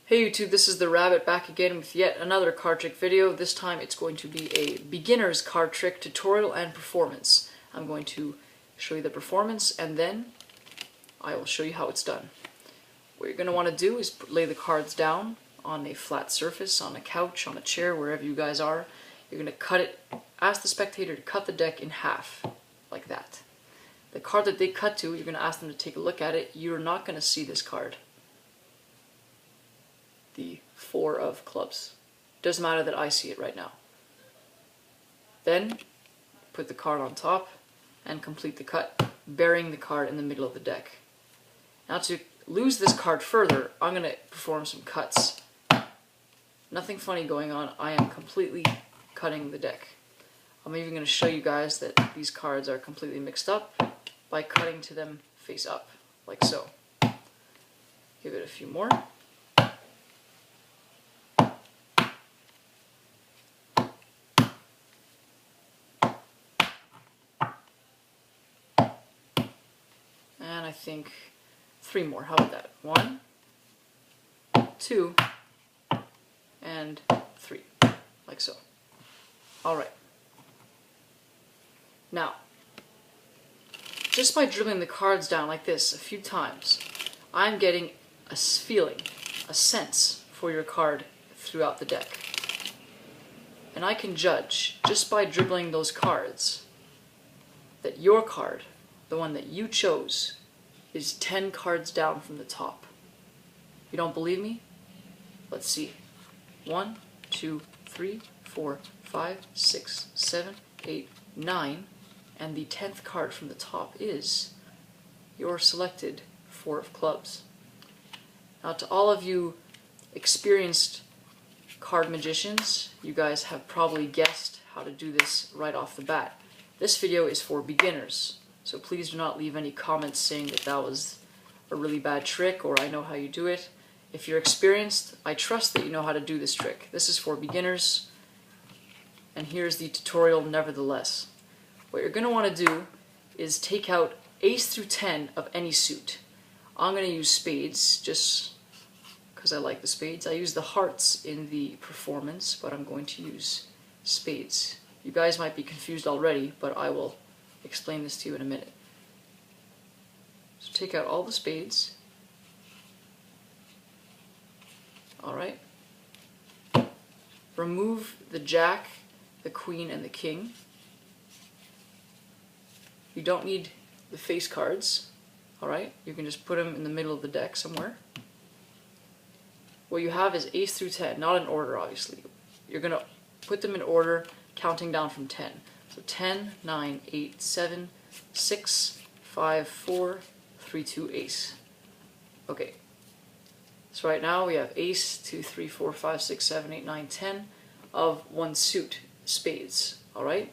Hey YouTube, this is the Rabbit back again with yet another card trick video. This time it's going to be a beginner's card trick tutorial and performance. I'm going to show you the performance and then I will show you how it's done. What you're going to want to do is lay the cards down on a flat surface, on a couch, on a chair, wherever you guys are. You're going to cut it, ask the spectator to cut the deck in half, like that. The card that they cut to, you're going to ask them to take a look at it. You're not going to see this card. The Four of Clubs. Doesn't matter that I see it right now. Then, put the card on top and complete the cut, burying the card in the middle of the deck. Now to lose this card further, I'm going to perform some cuts. Nothing funny going on, I am completely cutting the deck. I'm even going to show you guys that these cards are completely mixed up by cutting to them face up, like so. Give it a few more. And I think 3 more. How about that? 1, 2, and 3. Like so. Alright. Now, just by dribbling the cards down like this a few times, I'm getting a feeling, a sense for your card throughout the deck. And I can judge, just by dribbling those cards, that your card, the one that you chose, is 10 cards down from the top. You don't believe me? Let's see. 1, 2, 3, 4, 5, 6, 7, 8, 9, and the 10th card from the top is your selected Four of Clubs. Now to all of you experienced card magicians, you guys have probably guessed how to do this right off the bat. This video is for beginners. So please do not leave any comments saying that that was a really bad trick or I know how you do it. If you're experienced, I trust that you know how to do this trick. This is for beginners, and here's the tutorial nevertheless. What you're going to want to do is take out ace through 10 of any suit. I'm going to use spades just because I like the spades. I use the hearts in the performance, but I'm going to use spades. You guys might be confused already, but I will explain this to you in a minute. So take out all the spades. Alright. Remove the jack, the queen, and the king. You don't need the face cards. Alright? You can just put them in the middle of the deck somewhere. What you have is ace through 10, not in order obviously. You're going to put them in order, counting down from 10. So 10, 9, 8, 7, 6, 5, 4, 3, 2, ace. Okay. So right now we have ace, 2, 3, 4, 5, 6, 7, 8, 9, 10 of one suit, spades. Alright?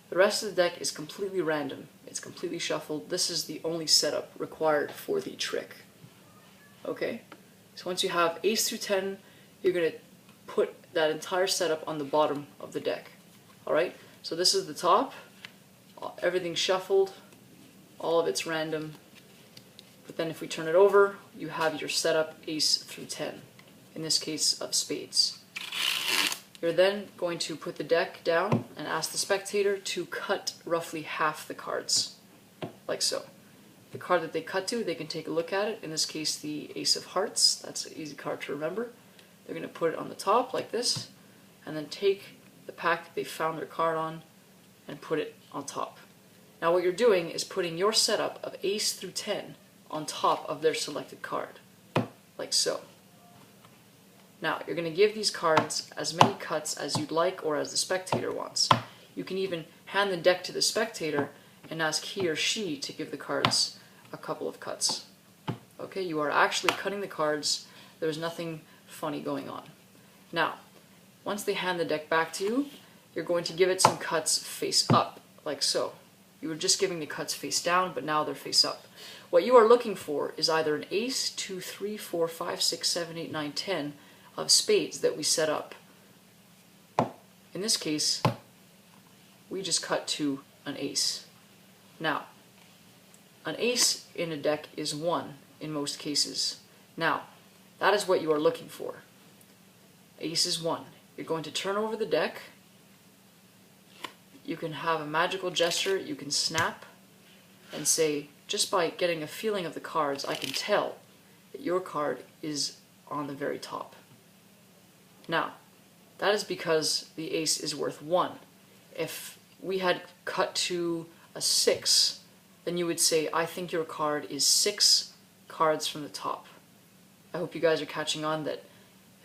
The rest of the deck is completely random. It's completely shuffled. This is the only setup required for the trick. Okay? So once you have ace through 10, you're going to put that entire setup on the bottom of the deck. Alright? So this is the top, everything's shuffled, all of it's random, but then if we turn it over, you have your setup ace through 10, in this case of spades. You're then going to put the deck down and ask the spectator to cut roughly half the cards, like so. The card that they cut to, they can take a look at it, in this case the ace of hearts, that's an easy card to remember. They're going to put it on the top like this, and then take the pack that they found their card on and put it on top. Now what you're doing is putting your setup of ace through 10 on top of their selected card, like so. Now you're going to give these cards as many cuts as you'd like or as the spectator wants. You can even hand the deck to the spectator and ask he or she to give the cards a couple of cuts. Okay, you are actually cutting the cards, there's nothing funny going on. Now, once they hand the deck back to you, you're going to give it some cuts face up, like so. You were just giving the cuts face down, but now they're face up. What you are looking for is either an ace, 2, 3, 4, 5, 6, 7, 8, 9, 10 of spades that we set up. In this case, we just cut to an ace. Now, an ace in a deck is 1 in most cases. Now, That is what you are looking for. Ace is 1. You're going to turn over the deck. You can have a magical gesture. You can snap and say, just by getting a feeling of the cards, I can tell that your card is on the very top. Now, that is because the ace is worth 1. If we had cut to a 6, then you would say, I think your card is 6 cards from the top. I hope you guys are catching on that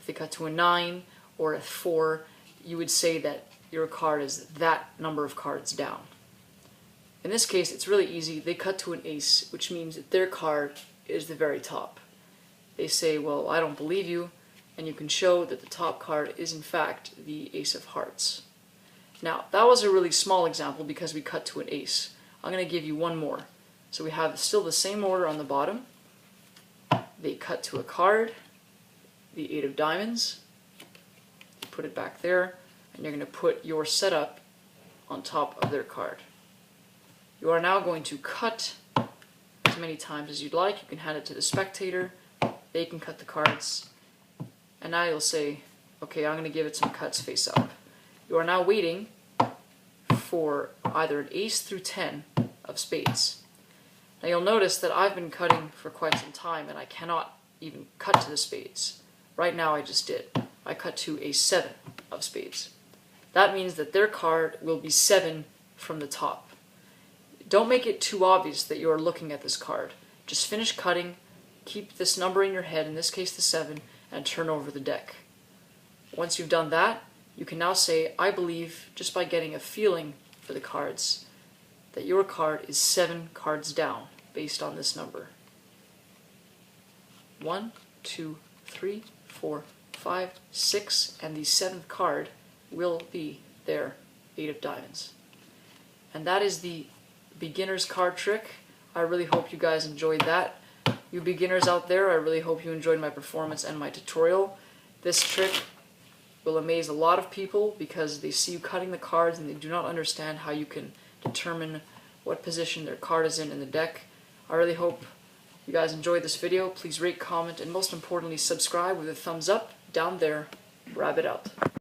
if they cut to a 9 or a 4, you would say that your card is that number of cards down. In this case, it's really easy. They cut to an ace, which means that their card is the very top. They say, well, I don't believe you, and you can show that the top card is in fact the ace of hearts. Now, that was a really small example because we cut to an ace. I'm going to give you one more. So we have still the same order on the bottom. They cut to a card, the 8 of diamonds, put it back there, and you're going to put your setup on top of their card. You are now going to cut as many times as you'd like. You can hand it to the spectator, they can cut the cards, and now you'll say, okay, I'm going to give it some cuts face up. You are now waiting for either an ace through 10 of spades. Now you'll notice that I've been cutting for quite some time and I cannot even cut to the spades. Right now I just did. I cut to a 7 of spades. That means that their card will be 7 from the top. Don't make it too obvious that you are looking at this card. Just finish cutting, keep this number in your head, in this case the 7, and turn over the deck. Once you've done that, you can now say, I believe, just by getting a feeling for the cards, that your card is 7 cards down based on this number. 1, 2, 3, 4, 5, 6, and the 7th card will be their 8 of diamonds. And that is the beginner's card trick. I really hope you guys enjoyed that. You beginners out there, I really hope you enjoyed my performance and my tutorial. This trick will amaze a lot of people because they see you cutting the cards and they do not understand how you can determine what position their card is in the deck. I really hope you guys enjoyed this video. Please rate, comment, and most importantly subscribe with a thumbs up down there. Rabbit out.